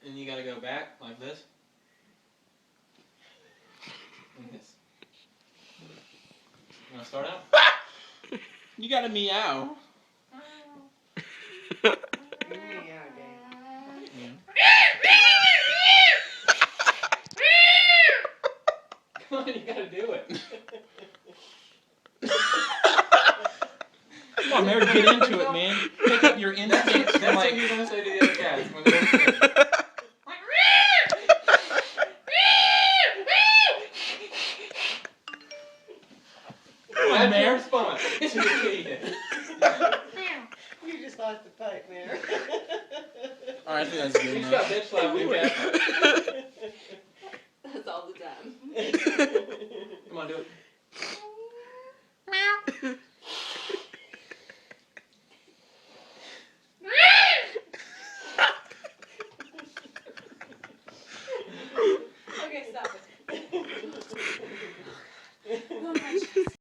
And you gotta go back like this. Like this. You wanna start out? You gotta meow. Come on, you gotta do it. Come on, Mary, get into it, man. Pick up your instincts That's from what like. you're gonna say to the other cats when they're scared. Come on, That's your Mary. response to the kid. You just lost the fight, Mary. Alright, I think that's good He's enough. got bitch slapping your cat. That's all the time. Come on, do it. Okay, stop it.